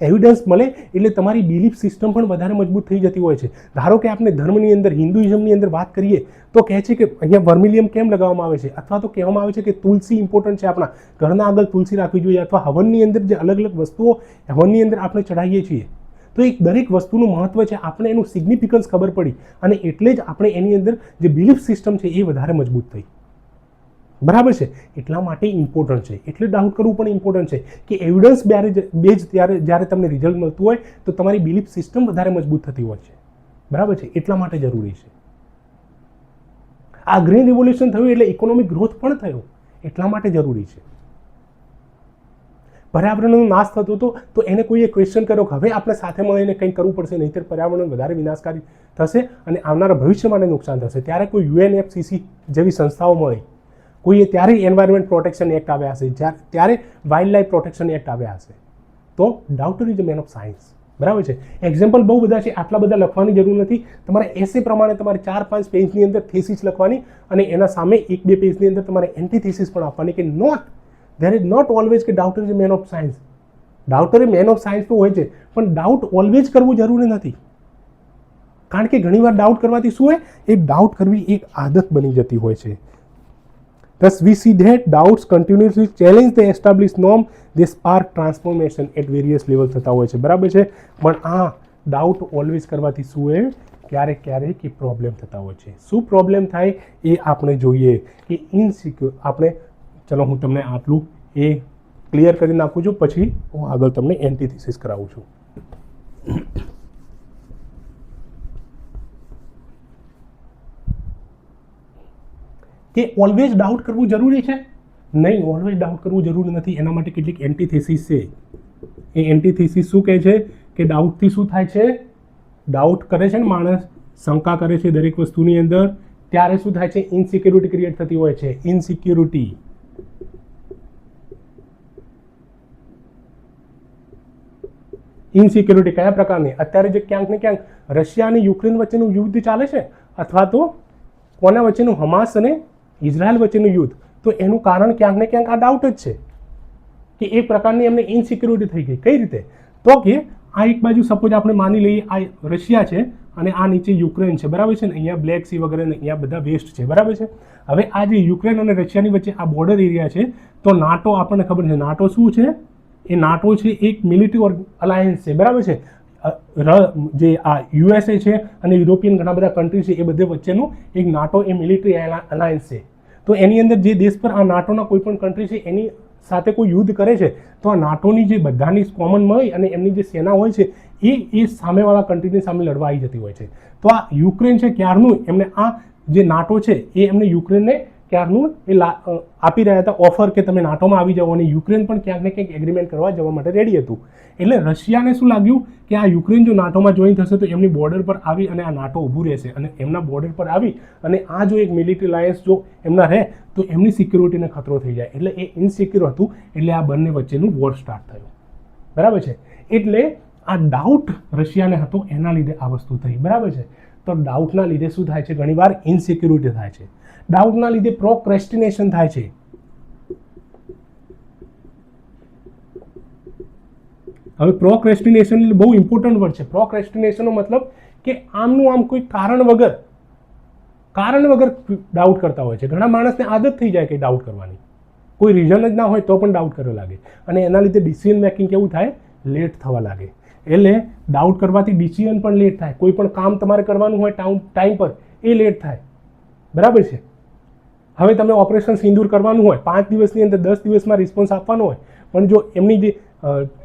એવિડન્સ મળે એટલે તમારી બિલીફ સિસ્ટમ પણ વધારે મજબૂત થઈ જતી હોય છે. ધારો કે આપણે ધર્મની અંદર હિન્દુઇઝમની અંદર વાત કરીએ તો કહે છે કે અહીંયા વર્મિલિયમ કેમ લગાવવામાં આવે છે, અથવા તો કહેવામાં આવે છે કે તુલસી ઇમ્પોર્ટન્ટ છે, આપણા ઘરના આગળ તુલસી રાખવી જોઈએ, અથવા હવનની અંદર જે અલગ અલગ વસ્તુઓ હવનની અંદર આપણે ચઢાવીએ છીએ. તો એક દરેક વસ્તુનું મહત્વ છે, આપણે એનું સિગ્નિફિકન્સ ખબર પડી અને એટલે જ આપણે એની અંદર જે બિલીફ સિસ્ટમ છે એ વધારે મજબૂત થઈ. બરાબર છે. એટલા માટે ઇમ્પોર્ટન્ટ છે. એટલે ડાઉટ કરવું પણ ઇમ્પોર્ટન્ટ છે કે એવિડન્સ બેઝ જ્યારે તમને રિઝલ્ટ મળતું હોય તો તમારી બિલીફ સિસ્ટમ વધારે મજબૂત થતી હોય છે. બરાબર છે. એટલા માટે જરૂરી છે. આ ગ્રીન રિવોલ્યુશન થયું એટલે ઇકોનોમિક ગ્રોથ પણ થયો, એટલા માટે જરૂરી છે. પર્યાવરણનો નાશ થતો હતો તો એને કોઈએ ક્વેશ્ચન કર્યો કે હવે આપણે સાથે મળીને કંઈક કરવું પડશે, નહીંતર પર્યાવરણ વધારે વિનાશકારી થશે અને આવનારા ભવિષ્ય માટે નુકસાન થશે. ત્યારે કોઈ UNFCCC જેવી સંસ્થાઓ મળી, કોઈએ ત્યારે એન્વાયરમેન્ટ પ્રોટેક્શન એક્ટ આવ્યા હશે, ત્યારે વાઇલ્ડ લાઇફ પ્રોટેક્શન એક્ટ આવ્યા હશે. તો doubter is the man of science. બરાબર છે. એક્ઝામ્પલ બહુ બધા છે, આટલા બધા લખવાની જરૂર નથી. તમારે એસે પ્રમાણે તમારે 4-5 પેજની અંદર થીસીસ લખવાની અને એના સામે 1-2 પેજની અંદર તમારે એન્ટીથીસીસ પણ આપવાની કે not there is not always કે doubter is man of science. Doubter એ મેન ઓફ સાયન્સ તો હોય છે, પણ ડાઉટ ઓલવેઝ કરવું જરૂરી નથી. કારણ કે ઘણીવાર ડાઉટ કરવાથી શું હોય, એ ડાઉટ કરવી એક આદત બની જતી હોય છે. Thus, we see that doubts continuously challenge the established norm. They spark transformation at various levels થતા હોય છે. બરાબર છે. પણ આ ડાઉટ ઓલવેઝ કરવાથી શું હોય, ક્યારેક એ પ્રોબ્લેમ થતા હોય છે. શું પ્રોબ્લેમ થાય એ આપણે જોઈએ કે ઇનસિક્યોર આપણે, ચલો હું તમને આટલું એ ક્લિયર કરી નાખું છું, પછી હું આગળ તમને એન્ટીથીસિસ કરાવું છું. કે ઓલવેઝ ડાઉટ કરવું જરૂરી છે? નહીં, ઓલવેઝ ડાઉટ કરવું જરૂરી નથી. એના માટે કેટલીક એન્ટીથીસિસ છે. એ એન્ટીથીસિસ શું કહે છે કે ડાઉટથી શું થાય છે, ડાઉટ કરે છે ને માણસ, શંકા કરે છે દરેક વસ્તુની અંદર, ત્યારે શું થાય છે, ઇનસિક્યોરિટી ક્રિએટ થતી હોય છે. ઇનસિક્યોરિટી. ઇનસિક્યોરિટી કયા પ્રકારની? અત્યારે જે ક્યાંક ને ક્યાંક રશિયા અને યુક્રેન વચ્ચેનું યુદ્ધ ચાલે છે, અથવા તો કોના વચ્ચેનું, હમાસ અને ઇઝરાયલ વચ્ચેનું યુદ્ધ, તો એનું કારણ ક્યાંક ને ક્યાંક આ ડાઉટ જ છે કે એક પ્રકારની એમને ઇનસિક્યોરિટી થઈ ગઈ. કઈ રીતે? તો કે આ એક બાજુ સપોઝ આપણે માની લઈએ આ રશિયા છે અને આ નીચે યુક્રેન છે. બરાબર છે ને, અહીંયા બ્લેક સી વગેરે અહીંયા બધા વેસ્ટ છે. બરાબર છે. હવે આ જે યુક્રેન અને રશિયાની વચ્ચે આ બોર્ડર એરિયા છે, તો નાટો, આપણને ખબર છે નાટો શું છે, એ નાટો છે એક મિલિટરી અલાયન્સ છે. બરાબર છે. જે આ USA છે અને યુરોપિયન ઘણા બધા કન્ટ્રી છે, એ બધે વચ્ચેનું એક નાટો એ મિલિટરી અલાયન્સ છે. તો એની અંદર જે દેશ પર આ નાટોના કોઈ પણ કન્ટ્રી છે એની સાથે કોઈ યુદ્ધ કરે છે, તો આ નાટોની જે બધાની કોમન મળી અને એમની જે સેના હોય છે એ સામેવાળા કન્ટ્રીની સામે લડવા આવી જતી હોય છે. તો આ યુક્રેન છે ક્યારનું એમને આ જે નાટો છે એ એમને યુક્રેનને ક્યારનું એ આપી રહ્યા હતા ઓફર કે તમે નાટોમાં આવી જાઓ, અને યુક્રેન પણ ક્યાંક ને ક્યાંક એગ્રીમેન્ટ કરવા જવા માટે રેડી હતું. એટલે રશિયાને શું લાગ્યું કે આ યુક્રેન જો નાટોમાં જોઈન થશે તો એમની બોર્ડર પર આવી અને આ નાટો ઊભું રહેશે, અને એમના બોર્ડર પર આવી અને આ જો એક મિલિટરી અલાયન્સ જો એમના રહે તો એમની સિક્યોરિટીને ખતરો થઈ જાય. એટલે એ ઇનસિક્યોર હતું, એટલે આ બંને વચ્ચેનું વોર સ્ટાર્ટ થયું. બરાબર છે. એટલે આ ડાઉટ રશિયાને હતો, એના લીધે આ વસ્તુ થઈ. બરાબર છે. તો ડાઉટના લીધે શું થાય છે, ઘણીવાર ઇનસિક્યોરિટી થાય છે. ડાઉટના લીધે પ્રોક્રેસ્ટિનેશન થાય છે. હવે પ્રોક્રેસ્ટિનેશન બહુ ઇમ્પોર્ટન્ટ વર્ડ છે. પ્રોક્રેસ્ટિનેશનનો મતલબ કે આમનું આમ કોઈ કારણ વગર ડાઉટ કરતા હોય છે. ઘણા માણસને આદત થઈ જાય કે ડાઉટ કરવાની, કોઈ રીઝન જ ના હોય તો પણ ડાઉટ કરવા લાગે, અને એના લીધે ડિસિઝન મેકિંગ કેવું થાય, લેટ થવા લાગે. એટલે ડાઉટ કરવાથી ડિસિઝન પણ લેટ થાય. કોઈ પણ કામ તમારે કરવાનું હોય ટાઈમ પર, એ લેટ થાય. બરાબર છે. હવે તમે ઓપરેશન સિંદૂર કરવાનું હોય, 5 દિવસની અંદર 10 દિવસમાં રિસ્પોન્સ આપવાનો હોય, પણ જો એમની જે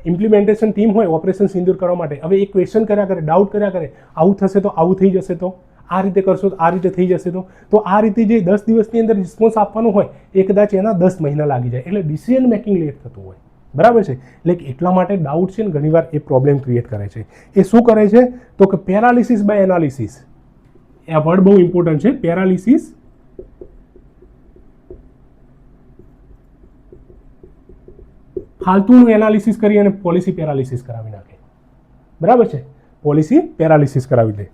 ઇમ્પ્લિમેન્ટેશન ટીમ હોય ઓપરેશન સિંદૂર કરવા માટે, હવે એ ક્વેશ્ચન કર્યા કરે, ડાઉટ કર્યા કરે, આવું થશે તો આવું થઈ જશે, તો આ રીતે કરશો તો આ રીતે થઈ જશે, તો આ રીતે જે 10 દિવસની અંદર રિસ્પોન્સ આપવાનું હોય એ કદાચ એના 10 મહિના લાગી જાય, એટલે ડિસિઝન મેકિંગ લેટ થતું હોય, બરાબર છે. એટલે એટલા માટે ડાઉટ છે ને ઘણીવાર એ પ્રોબ્લેમ ક્રિએટ કરે છે. એ શું કરે છે તો કે પેરાલિસિસ બાય એનાલિસિસ, આ વર્ડ બહુ ઇમ્પોર્ટન્ટ છે. પેરાલિસિસ ફાલતુનું એનાલિસિસ કરી અને પોલિસી પેરાલિસિસ કરાવી નાખે, બરાબર છે. પોલિસી પેરાલિસિસ કરાવી દે.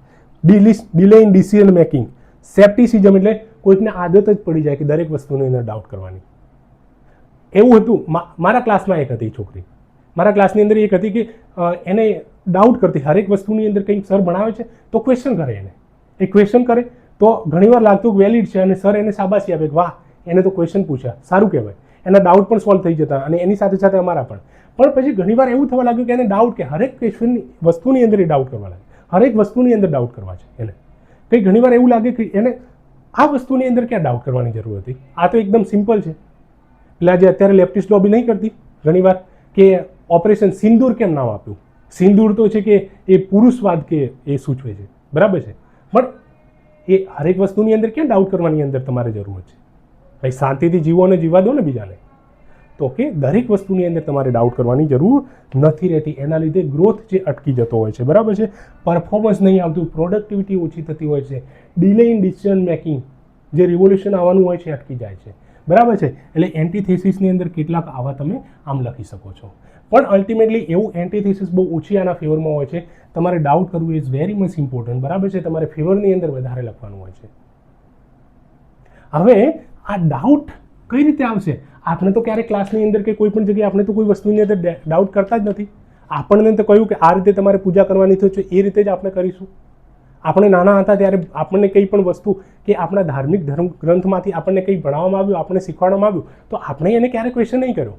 ડિલે ઇન ડિસિઝન મેકિંગ, સેપ્ટિસિઝમ એટલે કોઈકને આદત જ પડી જાય કે દરેક વસ્તુની અંદર ડાઉટ કરવાની. એવું હતું મારા ક્લાસમાં એક હતી છોકરી, મારા ક્લાસની અંદર એક હતી કે એને ડાઉટ કરતી હરેક વસ્તુની અંદર કંઈક સર ભણાવે છે તો ક્વેશ્ચન કરે, એ ક્વેશ્ચન કરે તો ઘણીવાર લાગતું વેલિડ છે અને સર એને શાબાશી આપે કે વાહ એને તો ક્વેશ્ચન પૂછ્યા, સારું કહેવાય, એના ડાઉટ પણ સોલ્વ થઈ જતા અને એની સાથે સાથે અમારા પણ પછી ઘણીવાર એવું થવા લાગ્યું કે એને ડાઉટ કે હરેક ક્વેશ્ચનની વસ્તુની અંદર એ ડાઉટ કરવા લાગે, હરેક વસ્તુની અંદર ડાઉટ કરવા છે એને. કંઈ ઘણીવાર એવું લાગે કે એને આ વસ્તુની અંદર ક્યાં ડાઉટ કરવાની જરૂર હતી, આ તો એકદમ સિમ્પલ છે. એટલે આજે અત્યારે લેફ્ટિસ્ટ લોબી નહીં કરતી ઘણીવાર કે ઓપરેશન સિંદૂર કેમ નામ આપ્યું, સિંદૂર તો છે કે એ પુરુષવાદ કે એ સૂચવે છે, બરાબર છે, પણ એ હરેક વસ્તુની અંદર ક્યાં ડાઉટ કરવાની અંદર તમારે જરૂર છે. ભાઈ શાંતિથી જીવો અને જીવા દો ને બીજાને. તો કે દરેક વસ્તુની અંદર તમારે ડાઉટ કરવાની જરૂર નથી રહેતી. એના લીધે ગ્રોથ જે અટકી જતો હોય છે, બરાબર છે, પરફોર્મન્સ નહીં આવતું, પ્રોડક્ટિવિટી ઓછી થતી હોય છે, ડિલે ઇન ડિસિઝન મેકિંગ જે રિવોલ્યુશન આવવાનું હોય છે અટકી જાય છે, બરાબર છે. એટલે એન્ટીથેસિસની અંદર કેટલાક આવા તમે આમ લખી શકો છો, પણ અલ્ટિમેટલી એવું એન્ટીથેસિસ બહુ ઓછી આના ફેવરમાં હોય છે. તમારે ડાઉટ કરવું ઇઝ વેરી મચ ઇમ્પોર્ટન્ટ, બરાબર છે, તમારે ફેવરની અંદર વધારે લખવાનું હોય છે. હવે આ ડાઉટ કઈ રીતે આવશે? આપણે તો ક્યારેક ક્લાસની અંદર કે કોઈ પણ જગ્યાએ આપણે તો કોઈ વસ્તુની અંદર ડાઉટ કરતા જ નથી. આપણને તો કહ્યું કે આ રીતે તમારે પૂજા કરવાની છે, એ રીતે જ આપણે કરીશું. આપણે નાના હતા ત્યારે આપણને કંઈ પણ વસ્તુ કે આપણા ધાર્મિક ધર્મ ગ્રંથમાંથી આપણને કંઈ ભણાવવામાં આવ્યું, આપણને શીખવાડવામાં આવ્યું, તો આપણે એને ક્યારે ક્વેશ્ચન નહીં કર્યો.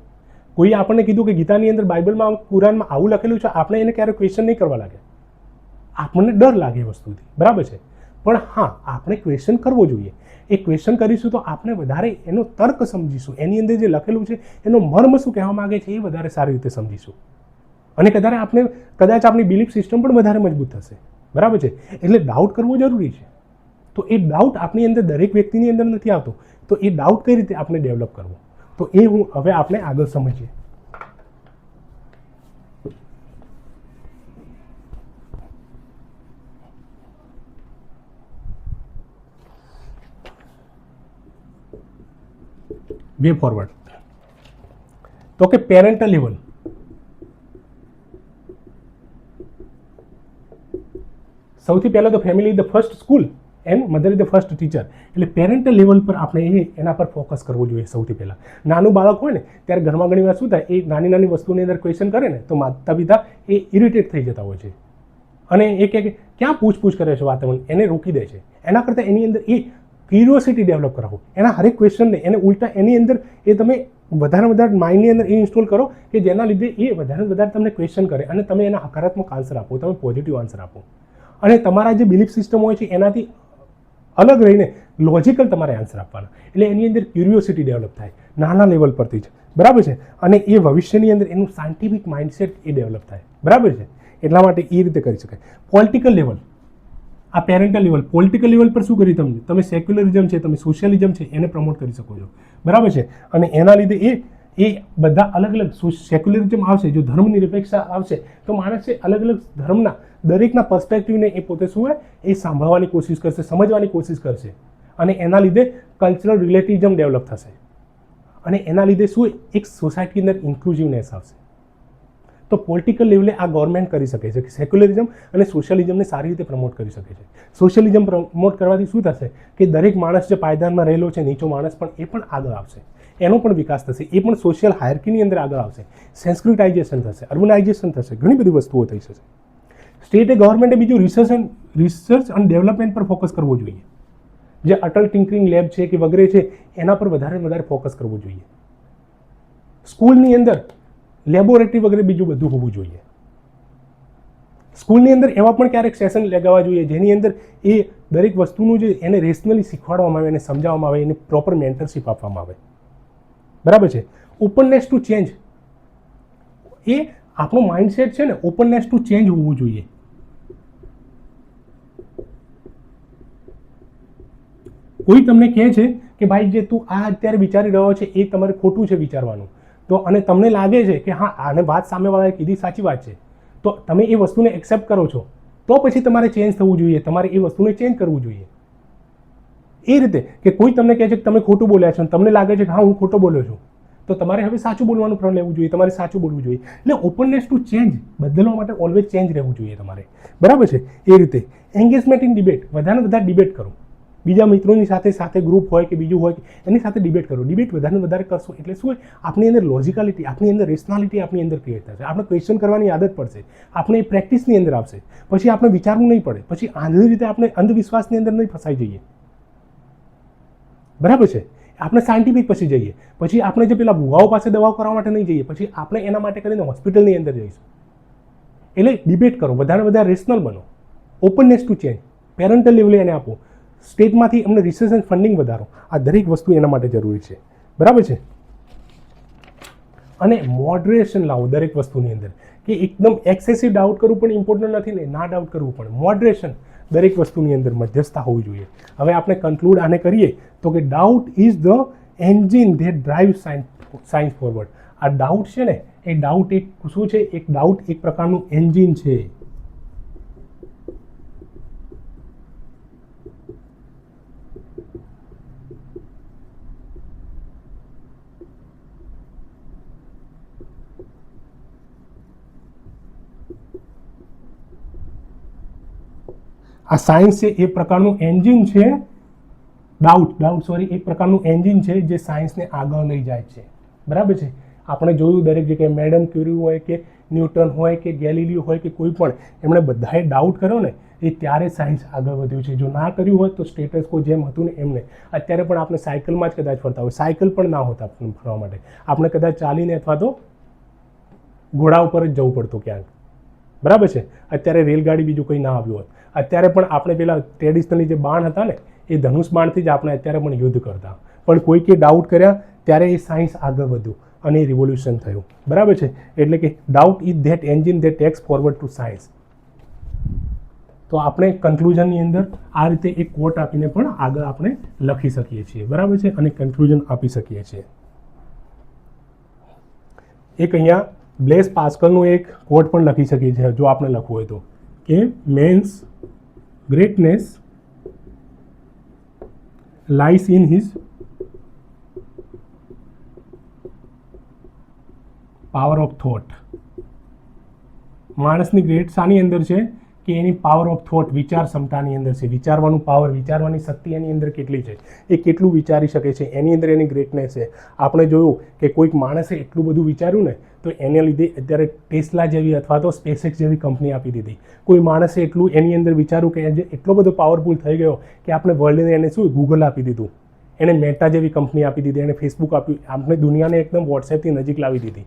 કોઈ આપણને કીધું કે ગીતાની અંદર, બાઇબલમાં, કુરાનમાં આવું લખેલું છે, આપણે એને ક્યારે ક્વેશ્ચન નહીં કરવા લાગે. આપણને ડર લાગે એ વસ્તુથી, બરાબર છે, પણ હા આપણે ક્વેશ્ચન કરવો જોઈએ. એ ક્વેશ્ચન કરીશું તો આપણે વધારે એનો તર્ક સમજીશું, એની અંદર જે લખેલું છે એનો મર્મ શું કહેવા માંગે છે એ વધારે સારી રીતે સમજીશું, અને કદાચ આપણી બિલીફ સિસ્ટમ પણ વધારે મજબૂત થશે, બરાબર છે. એટલે ડાઉટ કરવો જરૂરી છે. તો એ ડાઉટ આપણી અંદર દરેક વ્યક્તિની અંદર નથી આવતો, તો એ ડાઉટ કઈ રીતે આપણે ડેવલપ કરવો, તો એ હવે આપણે આગળ સમજીએ. Way forward. તો કે પેરેન્ટલ લેવલ, સૌથી પહેલાં તો family the first school and mother is the first teacher. એટલે પેરેન્ટલ લેવલ પર આપણે એના પર ફોકસ કરવું જોઈએ. સૌથી પહેલાં નાનું બાળક હોય ને ત્યારે ઘરમાં ઘણી વાર શું થાય, એ નાની નાની વસ્તુની અંદર ક્વેશ્ચન કરે ને તો માતા પિતા એ ઇરિટેટ થઈ જતા હોય છે અને એ કે ક્યાં પૂછપૂછ કરે છે વાતાવરણ, એને રોકી દે છે. એના કરતાં એની અંદર એ ક્યુરિયોસિટી ડેવલપ કરાવો, એના હરેક ક્વેશ્ચનને એને ઉલટા એની અંદર એ તમે વધારે માઇન્ડની અંદર એ ઇન્સ્ટોલ કરો કે જેના લીધે એ વધારે તમને ક્વેશ્ચન કરે અને તમે એના હકારાત્મક આન્સર આપો, તમે પોઝિટિવ આન્સર આપો, અને તમારા જે બિલીફ સિસ્ટમ હોય છે એનાથી અલગ રહીને લોજિકલ તમારે આન્સર આપવાના. એટલે એની અંદર ક્યુરિયોસિટી ડેવલપ થાય નાના લેવલ પરથી જ, બરાબર છે, અને એ ભવિષ્યની અંદર એનું સાયન્ટિફિક માઇન્ડસેટ એ ડેવલપ થાય, બરાબર છે. એટલા માટે એ રીતે કરી શકાય. પોલિટિકલ લેવલ, આ પેરેન્ટલ લેવલ, પોલિટિકલ લેવલ પર શું કર્યું તમે સેક્યુલરિઝમ છે, તમે સોશિયલિઝમ છે એને પ્રમોટ કરી શકો છો, બરાબર છે. અને એના લીધે એ બધા અલગ અલગ સેક્યુલરિઝમ આવશે, જો ધર્મ નિરપેક્ષતા આવશે તો માણસે અલગ અલગ ધર્મના દરેકના પર્સપેક્ટિવને એ પોતે શું હોય એ સાંભળવાની કોશિશ કરશે, સમજવાની કોશિશ કરશે, અને એના લીધે કલ્ચરલ રિલેટિવિઝમ ડેવલપ થશે, અને એના લીધે શું એક સોસાયટી અંદર ઇન્ક્લુઝિવનેસ આવશે. તો પોલિટિકલ લેવલે આ ગવર્મેન્ટ કરી શકે છે કે સેક્યુલરિઝમ અને સોશિયલિઝમને સારી રીતે પ્રમોટ કરી શકે છે. સોશિયલિઝમ પ્રમોટ કરવાથી શું થશે કે દરેક માણસ જે પાયદાનમાં રહેલો છે, નીચો માણસ પણ એ પણ આગળ આવશે, એનો પણ વિકાસ થશે, એ પણ સોશિયલ હાયરકીની અંદર આગળ આવશે, સેન્સ્ક્રિટાઇઝેશન થશે, અર્બનાઇઝેશન થશે, ઘણી બધી વસ્તુઓ થઈ જશે. સ્ટેટે ગવર્મેન્ટે બીજું રિસર્ચ અને ડેવલપમેન્ટ પર ફોકસ કરવો જોઈએ. જે અટલ ટિંકરિંગ લેબ છે કે વગેરે છે એના પર વધારે ફોકસ કરવું જોઈએ. સ્કૂલની અંદર લેબોરેટરી વગેરે બીજું બધું હોવું જોઈએ. સ્કૂલની અંદર એવા પણ ક્યારેક સેશન લગાવવા જોઈએ જેની અંદર એ દરેક વસ્તુનું જે એને રેશનલી શીખવાડવામાં આવે, એને સમજાવવામાં આવે, એને પ્રોપર મેન્ટરશીપ આપવામાં આવે, બરાબર છે. ઓપનનેસ ટુ ચેન્જ, એ આપણું માઇન્ડસેટ છે ને ઓપનનેસ ટુ ચેન્જ હોવું જોઈએ. કોઈ તમને કહે છે કે ભાઈ જે તું આ અત્યારે વિચારી રહ્યો છે એ તમારે ખોટું છે વિચારવાનું, તો અને તમને લાગે છે કે હા આને વાત સામેવાળાએ કીધી સાચી વાત છે, તો તમે એ વસ્તુને એક્સેપ્ટ કરો છો, તો પછી તમારે ચેન્જ થવું જોઈએ, તમારે એ વસ્તુને ચેન્જ કરવું જોઈએ. એ રીતે કે કોઈ તમને કહે છે કે તમે ખોટું બોલ્યા છો, તમને લાગે છે કે હા હું ખોટો બોલ્યો છું, તો તમારે હવે સાચું બોલવાનું પ્રણ લેવું જોઈએ, તમારે સાચું બોલવું જોઈએ. એટલે ઓપનનેસ ટુ ચેન્જ, બદલવા માટે ઓલવેઝ ચેન્જ રહેવું જોઈએ તમારે, બરાબર છે. એ રીતે એન્ગેજમેન્ટ ઇન ડિબેટ, વધારે વધારે ડિબેટ કરો, બીજા મિત્રોની સાથે ગ્રુપ હોય કે બીજું હોય એની સાથે ડિબેટ કરો. ડિબેટ વધારે કરશો એટલે શું હોય, આપણી અંદર લોજિકાલિટી, આપણી અંદર રેશનાલિટી આપણી અંદર ક્રિએટ થશે, આપણે ક્વેશ્ચન કરવાની આદત પડશે, આપણે એ પ્રેક્ટિસની અંદર આવશે, પછી આપણે વિચારવું નહીં પડે, પછી આંધી રીતે આપણે અંધવિશ્વાસની અંદર નહીં ફસાઈ જઈએ, બરાબર છે. આપણે સાયન્ટિફિક પછી જઈએ, પછી આપણે જે પેલા ભુવાઓ પાસે દવાઓ કરવા માટે નહીં જઈએ, પછી આપણે એના માટે કરીને હોસ્પિટલની અંદર જઈશું. એટલે ડિબેટ કરો, વધારે રેશનલ બનો, ઓપનનેસ ટુ ચેન્જ, પેરેન્ટલ લેવલે એને આપો, સ્ટેટમાંથી અમને રિસર્ચ એન્ડ ફંડિંગ વધારો, આ દરેક વસ્તુ એના માટે જરૂરી છે, બરાબર છે. અને મોડરેશન લાવો દરેક વસ્તુની અંદર, કે એકદમ એક્સેસિવ ડાઉટ કરવું પણ ઇમ્પોર્ટન્ટ નથી ને ના ડાઉટ કરવું પણ, મોડરેશન દરેક વસ્તુની અંદર મધ્યસ્થતા હોવી જોઈએ. હવે આપણે કન્ક્લુડ આને કરીએ તો કે doubt is the engine that drive science forward. આ ડાઉટ છે ને એ ડાઉટ એક શું છે, એક ડાઉટ એક પ્રકારનું એન્જિન છે. આ સાયન્સ છે એ પ્રકારનું એન્જિન છે, ડાઉટ એક પ્રકારનું એન્જિન છે જે સાયન્સને આગળ લઈ જાય છે, બરાબર છે. આપણે જોયું દરેક જગ્યાએ મેડમ ક્યુરી હોય કે ન્યૂટન હોય કે ગેલિલિયો હોય કે કોઈ પણ, એમણે બધાએ ડાઉટ કર્યો ને એ ત્યારે સાયન્સ આગળ વધ્યું છે. જો ના કર્યું હોત તો સ્ટેટસ કો જેમ હતું ને એમને અત્યારે પણ આપણે સાયકલમાં જ કદાચ ફરતા હોય, સાયકલ પણ ના હોતા ફરવા માટે, આપણે કદાચ ચાલીને અથવા તો ઘોડા ઉપર જ જવું પડતું ક્યાંક, બરાબર છે. અત્યારે રેલગાડી બીજું કંઈ ના આવ્યું હોત, અત્યારે પણ આપણે પેલા ટ્રેડિશનલી જે બાણ હતા ને એ ધનુષ બાણથી જ આપણે અત્યારે પણ યુદ્ધ કરતા, પણ કોઈકે ડાઉટ કર્યા ત્યારે એ સાયન્સ આગળ વધ્યું અને એ રિવોલ્યુશન થયું, બરાબર છે. એટલે કે doubt is that engine that tax forward to science. તો આપણે કન્ક્લુઝનની અંદર આ રીતે એક કોટ આપીને પણ આગળ આપણે લખી શકીએ છીએ, બરાબર છે, અને કન્ક્લુઝન આપી શકીએ છીએ. એક અહીંયા બ્લેસ પાસ્કલનું એક કોટ પણ લખી શકીએ છીએ જો આપણે લખવું હોય તો, કે man's greatness lies in his power of thought. માણસની ગ્રેટ શાની અંદર છે કે એની પાવર ઓફ થોટ, વિચાર ક્ષમતાની અંદર છે. વિચારવાનું પાવર, વિચારવાની શક્તિ એની અંદર કેટલી છે, એ કેટલું વિચારી શકે છે, એની અંદર એની ગ્રેટનેસ છે. આપણે જોયું કે કોઈક માણસે એટલું બધું વિચાર્યું ને તો એને લીધે અત્યારે ટેસ્લા જેવી અથવા તો સ્પેસએક્સ જેવી કંપની આપી દીધી. કોઈ માણસે એટલું એની અંદર વિચાર્યું કે આજે એટલો બધો પાવરફુલ થઈ ગયો કે આપણે વર્લ્ડને એને શું ગૂગલ આપી દીધું, એને મેટા જેવી કંપની આપી દીધી, એને ફેસબુક આપ્યું, આપણે દુનિયાને એકદમ વોટ્સએપથી નજીક લાવી દીધી,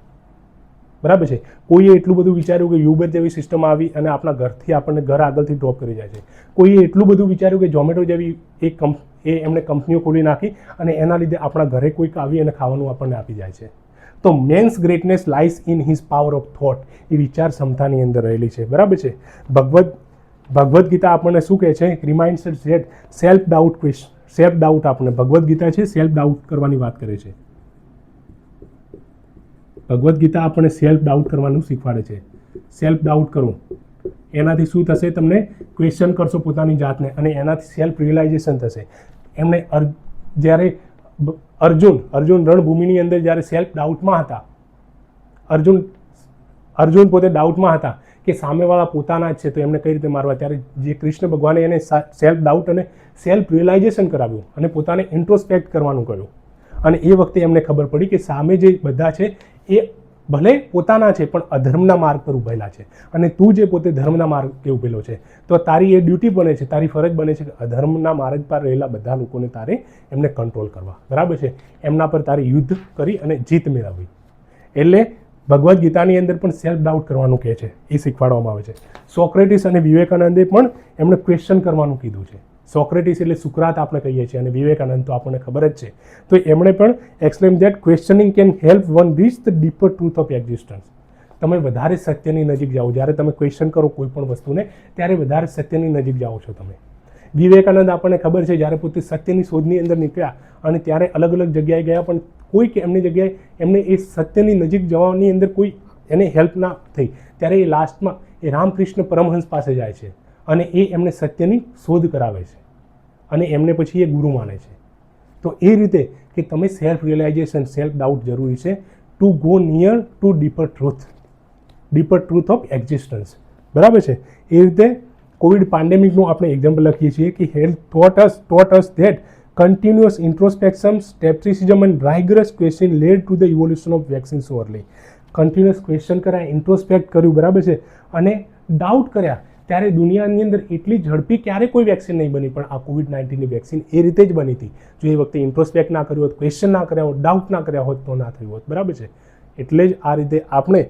બરાબર છે. કોઈએ એટલું બધું વિચાર્યું કે યુબર જેવી સિસ્ટમ આવી અને આપણા ઘરથી આપણને ઘર આગળથી ડ્રોપ કરી જાય છે. કોઈએ એટલું બધું વિચાર્યું કે ઝોમેટો જેવી એમણે કંપનીઓ ખોલી નાખી અને એના લીધે આપણા ઘરે કોઈક આવી અને ખાવાનું આપણને આપી જાય છે. તો man's greatness lies in his power of thought, એ વિચાર ક્ષમતાની અંદર રહેલી છે, બરાબર છે. ભગવદ્ ગીતા આપણને શું કહે છે, રિમાઇન્ડ્સ ધેટ સેલ્ફ ડાઉટ આપણને ભગવદ્ ગીતા છે સેલ્ફ ડાઉટ કરવાની વાત કરે છે. ભગવદ્ ગીતા આપણને સેલ્ફ ડાઉટ કરવાનું શીખવાડે છે. સેલ્ફ ડાઉટ કરો, એનાથી શું થશે, તમને ક્વેશ્ચન કરશો પોતાની જાતને અને એનાથી સેલ્ફ રિયલાઇઝેશન થશે. એમણે જ્યારે અર્જુન રણભૂમિની અંદર જ્યારે સેલ્ફ ડાઉટમાં હતા, અર્જુન પોતે ડાઉટમાં હતા કે સામેવાળા પોતાના જ છે તો એમને કઈ રીતે મારવા, ત્યારે જે કૃષ્ણ ભગવાને એને સેલ્ફ ડાઉટ અને સેલ્ફ રિયલાઇઝેશન કરાવ્યું અને પોતાને ઇન્ટ્રોસ્પેક્ટ કરવાનું કહ્યું. અને એ વખતે એમને ખબર પડી કે સામે જે બધા છે એ ભલે પોતાના છે પણ અધર્મના માર્ગ પર ઉભેલા છે, અને તું જે પોતે ધર્મના માર્ગ પર ઉભેલો છે તો તારી એ ડ્યુટી બને છે, તારી ફરજ બને છે કે અધર્મના માર્ગ પર રહેલા બધા લોકોને તારે એમને કંટ્રોલ કરવા, બરાબર છે. એમના પર તારે યુદ્ધ કરી અને જીત મેળવવી. એટલે ભગવદ્ ગીતાની અંદર પણ સેલ્ફ ડાઉટ કરવાનું કહે છે, એ શીખવાડવામાં આવે છે. સોક્રેટિસ અને વિવેકાનંદે પણ એમણે ક્વેશ્ચન કરવાનું કીધું છે. સોક્રેટિસ એટલે સુકરાત આપણે કહીએ છીએ અને વિવેકાનંદ તો આપણને ખબર જ છે. તો એમણે પણ explain that questioning can help one reach the dipper truth of existence. તમે વધારે સત્યની નજીક જાઓ. જ્યારે તમે ક્વેશ્ચન કરો કોઈ પણ વસ્તુને ત્યારે વધારે સત્યની નજીક જાઓ છો તમે. વિવેકાનંદ આપણને ખબર છે જ્યારે પોતે સત્યની શોધની અંદર નીકળ્યા અને ત્યારે અલગ અલગ જગ્યાએ ગયા, પણ કોઈક એમની જગ્યાએ એમને એ સત્યની નજીક જવાની અંદર કોઈ એને હેલ્પ ના થઈ. ત્યારે એ લાસ્ટમાં એ રામકૃષ્ણ પરમહંસ પાસે જાય છે અને એ એમને સત્યની શોધ કરાવે છે અને એમને પછી એ ગુરુ માને છે. તો એ રીતે કે તમે સેલ્ફ રિયલાઇઝેશન, સેલ્ફ ડાઉટ જરૂરી છે to go near to dipper truth of existence. બરાબર છે. એ રીતે કોવિડ પેન્ડેમિકનું આપણે એક્ઝામ્પલ લખીએ છીએ કે health taught us that continuous introspection, skepticism and rigorous question led to the evolution of vaccines early. Continuous question કર્યા, ઇન્ટ્રોસ્પેક્ટ કર્યું, બરાબર છે, અને ડાઉટ કર્યા, ત્યારે દુનિયાની અંદર એટલી ઝડપી ક્યારે કોઈ વેક્સિન નહીં બની, પણ આ COVID-19ની વેક્સિન એ રીતે જ બની હતી. જો એ વખતે ઇન્ટ્રોસ્પેક્ટ ના કર્યું હોત, ક્વેશ્ચન ના કર્યા હોત, ડાઉટ ના કર્યા હોત તો ના થયું હોત. બરાબર છે. એટલે જ આ રીતે આપણે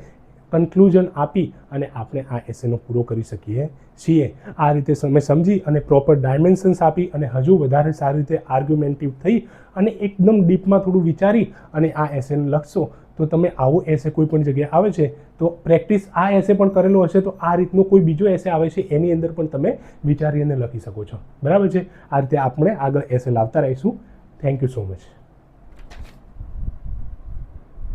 કન્ક્લુઝન આપી અને આપણે આ એસેનો પૂરો કરી શકીએ છીએ. આ રીતે તમે સમજી અને પ્રોપર ડાયમેન્શન્સ આપી અને હજુ વધારે સારી રીતે આર્ગ્યુમેન્ટિવ થઈ અને એકદમ ડીપમાં થોડું વિચારી અને આ એસેને લખશો તો તમે આવો એસે કોઈ પણ જગ્યાએ આવે છે તો પ્રેક્ટિસ આ એસે પણ કરેલો હશે તો આ રીતનો કોઈ બીજો એસે આવે છે એની અંદર પણ તમે વિચારી અને લખી શકો છો. બરાબર છે. આ રીતે આપણે આગળ એસે લાવતા રહીશું. Thank you so much.